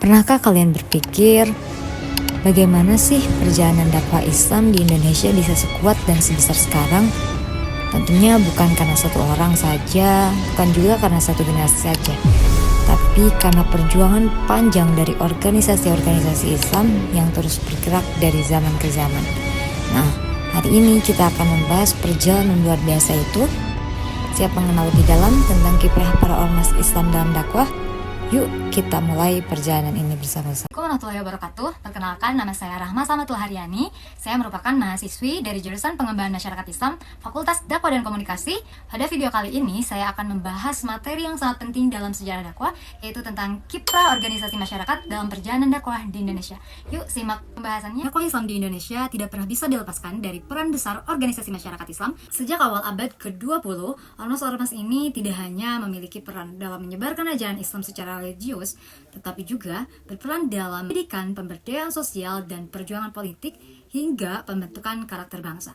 Pernahkah kalian berpikir bagaimana sih perjalanan dakwah Islam di Indonesia bisa sekuat dan sebesar sekarang? Tentunya bukan karena satu orang saja, bukan juga karena satu generasi saja, tapi karena perjuangan panjang dari organisasi-organisasi Islam yang terus bergerak dari zaman ke zaman. Nah, hari ini kita akan membahas perjalanan luar biasa itu. Siap mengenal lebih dalam tentang kiprah para ormas Islam dalam dakwah? Yuk kita mulai perjalanan ini bersama-sama. Assalamualaikum warahmatullahi wabarakatuh. Perkenalkan, nama saya Rahma Samatul Haryani. Saya merupakan mahasiswi dari jurusan Pengembangan Masyarakat Islam, Fakultas Dakwah dan Komunikasi. Pada video kali ini, saya akan membahas materi yang sangat penting dalam sejarah dakwah, yaitu tentang kiprah organisasi masyarakat dalam perjalanan dakwah di Indonesia. Yuk simak pembahasannya. Dakwah Islam di Indonesia tidak pernah bisa dilepaskan dari peran besar organisasi masyarakat Islam. Sejak awal abad ke-20, ormas-ormas ini tidak hanya memiliki peran dalam menyebarkan ajaran Islam secara religius, tetapi juga berperan dalam pendidikan, pemberdayaan sosial, dan perjuangan politik hingga pembentukan karakter bangsa.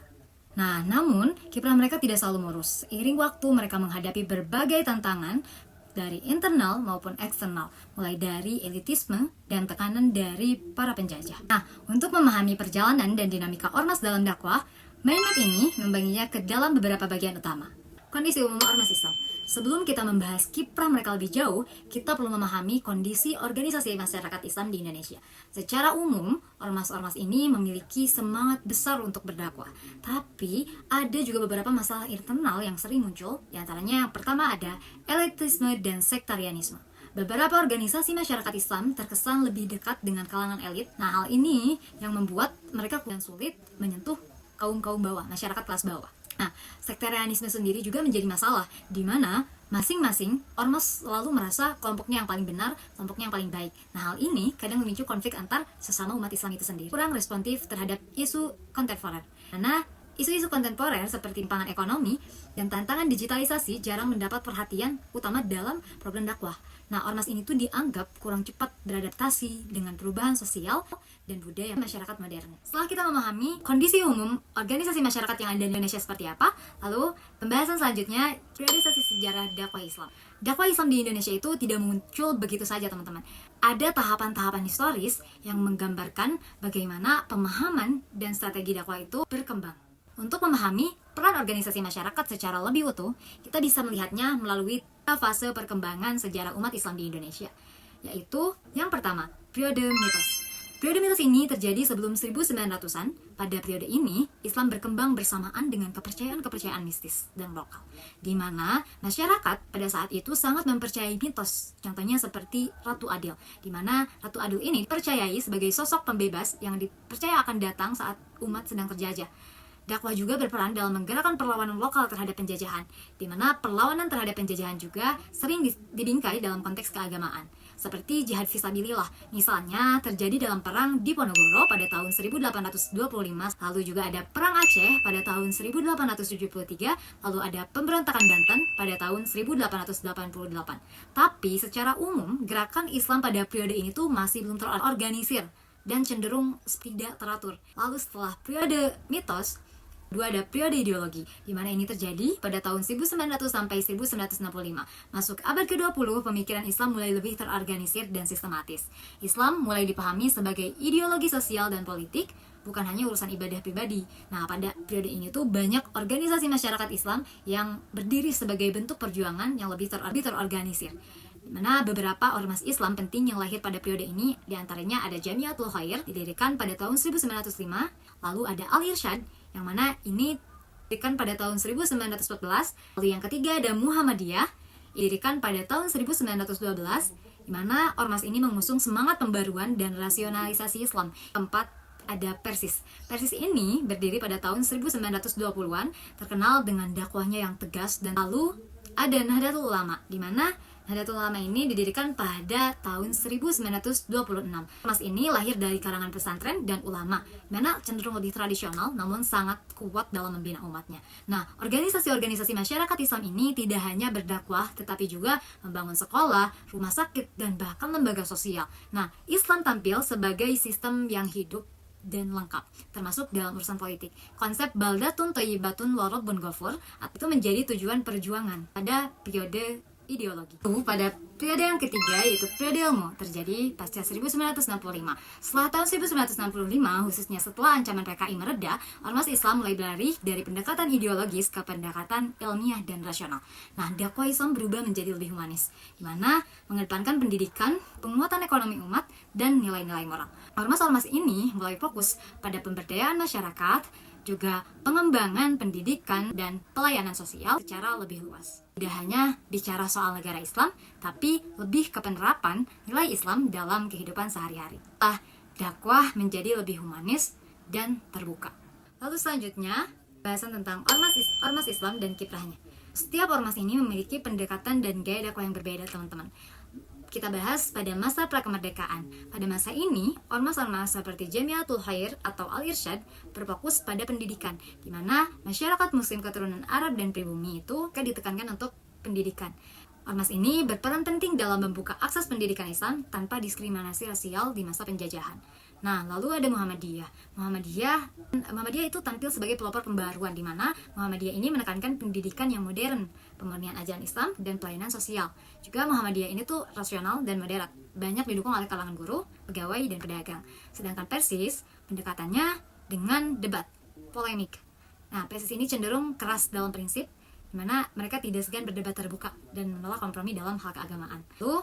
Nah, namun kiprah mereka tidak selalu mulus. Seiring waktu mereka menghadapi berbagai tantangan dari internal maupun eksternal, mulai dari elitisme dan tekanan dari para penjajah. Nah, untuk memahami perjalanan dan dinamika ormas dalam dakwah, mind map ini membaginya ke dalam beberapa bagian utama. Kondisi umum ormas Islam. Sebelum kita membahas kiprah mereka lebih jauh, kita perlu memahami kondisi organisasi masyarakat Islam di Indonesia. Secara umum, ormas-ormas ini memiliki semangat besar untuk berdakwah. Tapi, ada juga beberapa masalah internal yang sering muncul. Di antaranya yang pertama ada elitisme dan sektarianisme. Beberapa organisasi masyarakat Islam terkesan lebih dekat dengan kalangan elit. Nah, hal ini yang membuat mereka kurang sulit menyentuh kaum-kaum bawah, masyarakat kelas bawah. Nah, sektarianisme sendiri juga menjadi masalah, di mana masing-masing ormas selalu merasa kelompoknya yang paling benar, kelompoknya yang paling baik. Nah, hal ini kadang memicu konflik antar sesama umat Islam itu sendiri. Kurang responsif terhadap isu kontemporer. Karena isu-isu kontemporer seperti timpangan ekonomi dan tantangan digitalisasi jarang mendapat perhatian utama dalam program dakwah. Nah, ormas ini tuh dianggap kurang cepat beradaptasi dengan perubahan sosial dan budaya masyarakat modern. Setelah kita memahami kondisi umum organisasi masyarakat yang ada di Indonesia seperti apa, lalu pembahasan selanjutnya periodisasi sejarah dakwah Islam. Dakwah Islam di Indonesia itu tidak muncul begitu saja, teman-teman. Ada tahapan-tahapan historis yang menggambarkan bagaimana pemahaman dan strategi dakwah itu berkembang. Untuk memahami peran organisasi masyarakat secara lebih utuh, kita bisa melihatnya melalui fase perkembangan sejarah umat Islam di Indonesia, yaitu yang pertama, periode mitos. Periode mitos ini terjadi sebelum 1900-an. Pada periode ini, Islam berkembang bersamaan dengan kepercayaan-kepercayaan mistis dan lokal, di mana masyarakat pada saat itu sangat mempercayai mitos. Contohnya seperti Ratu Adil, di mana Ratu Adil ini dipercayai sebagai sosok pembebas yang dipercaya akan datang saat umat sedang terjajah. Dakwah juga berperan dalam menggerakkan perlawanan lokal terhadap penjajahan, di mana perlawanan terhadap penjajahan juga sering dibingkai dalam konteks keagamaan, seperti jihad fisabilillah. Misalnya terjadi dalam perang Diponegoro pada tahun 1825, lalu juga ada perang Aceh pada tahun 1873, lalu ada pemberontakan Banten pada tahun 1888. Tapi secara umum, gerakan Islam pada periode ini tuh masih belum terorganisir dan cenderung tidak teratur. Lalu setelah periode mitos, ada periode ideologi, di mana ini terjadi pada tahun 1900 sampai 1965. Masuk abad ke-20, pemikiran Islam mulai lebih terorganisir dan sistematis. Islam mulai dipahami sebagai ideologi sosial dan politik, bukan hanya urusan ibadah pribadi. Nah, pada periode ini tuh banyak organisasi masyarakat Islam yang berdiri sebagai bentuk perjuangan yang lebih terorganisir. Di mana beberapa ormas Islam penting yang lahir pada periode ini, diantaranya ada Jamiatul Khair, didirikan pada tahun 1905, lalu ada Al-Irsyad, yang mana ini didirikan pada tahun 1914, lalu yang ketiga ada Muhammadiyah, didirikan pada tahun 1912, di mana ormas ini mengusung semangat pembaruan dan rasionalisasi Islam. Keempat, ada Persis. Persis ini berdiri pada tahun 1920-an, terkenal dengan dakwahnya yang tegas, dan lalu ada Nahdlatul Ulama, di mana Nahdlatul Ulama ini didirikan pada tahun 1926. Ormas ini lahir dari kalangan pesantren dan ulama, mana cenderung lebih tradisional namun sangat kuat dalam membina umatnya. Nah, organisasi-organisasi masyarakat Islam ini tidak hanya berdakwah, tetapi juga membangun sekolah, rumah sakit, dan bahkan lembaga sosial. Nah, Islam tampil sebagai sistem yang hidup dan lengkap, termasuk dalam urusan politik. Konsep baldatun thayyibatun wa rabbun ghafur itu menjadi tujuan perjuangan pada periode ideologi. Pada periode yang ketiga yaitu periode ilmu terjadi pasca 1965. Setelah tahun 1965, khususnya setelah ancaman PKI mereda, ormas Islam mulai beralih dari pendekatan ideologis ke pendekatan ilmiah dan rasional. Nah, dakwah Islam berubah menjadi lebih humanis, di mana mengedepankan pendidikan, penguatan ekonomi umat, dan nilai-nilai moral. Ormas-ormas ini mulai fokus pada pemberdayaan masyarakat, juga pengembangan pendidikan dan pelayanan sosial secara lebih luas. Tidak hanya bicara soal negara Islam, tapi lebih ke penerapan nilai Islam dalam kehidupan sehari-hari. Dakwah menjadi lebih humanis dan terbuka. Lalu selanjutnya, bahasan tentang ormas Islam dan kiprahnya. Setiap ormas ini memiliki pendekatan dan gaya dakwah yang berbeda, teman-teman. Kita bahas pada masa prakemerdekaan. Pada masa ini, ormas-ormas seperti Jamiatul Khair atau Al-Irsyad berfokus pada pendidikan, di mana masyarakat muslim keturunan Arab dan pribumi itu ditekankan untuk pendidikan. Ormas ini berperan penting dalam membuka akses pendidikan Islam tanpa diskriminasi rasial di masa penjajahan. Nah, lalu ada Muhammadiyah. Muhammadiyah itu tampil sebagai pelopor pembaruan, di mana Muhammadiyah ini menekankan pendidikan yang modern, pemurnian ajaran Islam, dan pelayanan sosial. Juga Muhammadiyah ini tuh rasional dan moderat, banyak didukung oleh kalangan guru, pegawai, dan pedagang. Sedangkan Persis, pendekatannya dengan debat, polemik. Nah, Persis ini cenderung keras dalam prinsip, di mana mereka tidak segan berdebat terbuka dan menolak kompromi dalam hal keagamaan. Lalu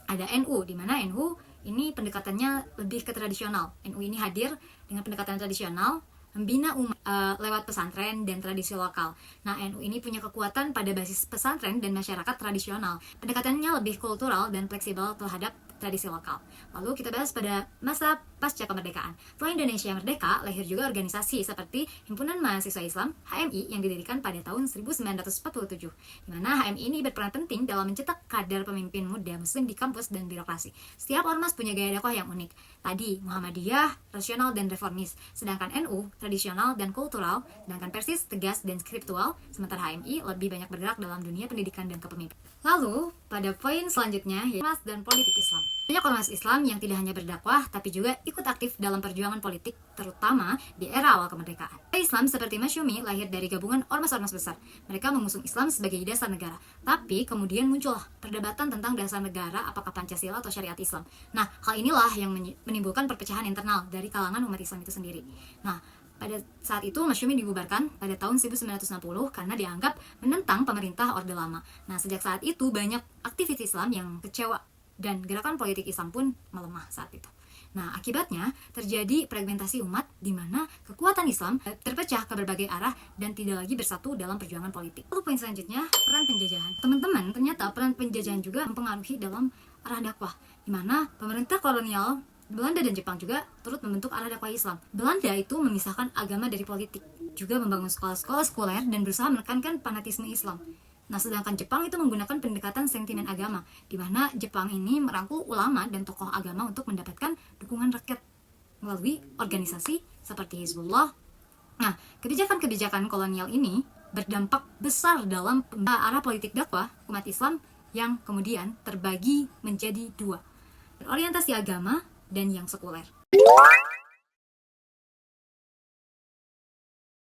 ada NU, di mana NU ini pendekatannya lebih ke tradisional. NU ini hadir dengan pendekatan tradisional, membina umat lewat pesantren dan tradisi lokal. Nah, NU ini punya kekuatan pada basis pesantren dan masyarakat tradisional. Pendekatannya lebih kultural dan fleksibel terhadap tradisi lokal. Lalu kita bahas pada masa pasca kemerdekaan. Setelah Indonesia merdeka, lahir juga organisasi seperti Himpunan Mahasiswa Islam (HMI) yang didirikan pada tahun 1947. Di mana HMI ini berperan penting dalam mencetak kader pemimpin muda muslim di kampus dan birokrasi. Setiap ormas punya gaya dakwah yang unik. Tadi Muhammadiyah rasional dan reformis, sedangkan NU tradisional dan kultural, sedangkan Persis tegas dan skriptual, sementara HMI lebih banyak bergerak dalam dunia pendidikan dan kepemimpinan. Lalu, pada poin selanjutnya yaitu ormas dan politik Islam. Banyak ormas Islam yang tidak hanya berdakwah, tapi juga ikut aktif dalam perjuangan politik, terutama di era awal kemerdekaan. Islam seperti Masyumi lahir dari gabungan ormas-ormas besar. Mereka mengusung Islam sebagai dasar negara. Tapi kemudian muncullah perdebatan tentang dasar negara, apakah Pancasila atau syariat Islam. Nah, hal inilah yang menimbulkan perpecahan internal dari kalangan umat Islam itu sendiri. Nah, pada saat itu Masyumi dibubarkan pada tahun 1960 karena dianggap menentang pemerintah Orde Lama. Nah, sejak saat itu banyak aktivis Islam yang kecewa dan gerakan politik Islam pun melemah saat itu. Nah, akibatnya terjadi fragmentasi umat di mana kekuatan Islam terpecah ke berbagai arah dan tidak lagi bersatu dalam perjuangan politik. Lalu poin selanjutnya, peran penjajahan. Teman-teman, ternyata peran penjajahan juga mempengaruhi dalam arah dakwah, di mana pemerintah kolonial Belanda dan Jepang juga turut membentuk arah dakwah Islam. Belanda itu memisahkan agama dari politik, juga membangun sekolah-sekolah sekuler dan berusaha menekankan fanatisme Islam. Nah, sedangkan Jepang itu menggunakan pendekatan sentimen agama, di mana Jepang ini merangkul ulama dan tokoh agama untuk mendapatkan dukungan rakyat melalui organisasi seperti Hizbullah. Nah, kebijakan-kebijakan kolonial ini berdampak besar dalam arah politik dakwah umat Islam yang kemudian terbagi menjadi dua, berorientasi agama dan yang sekuler.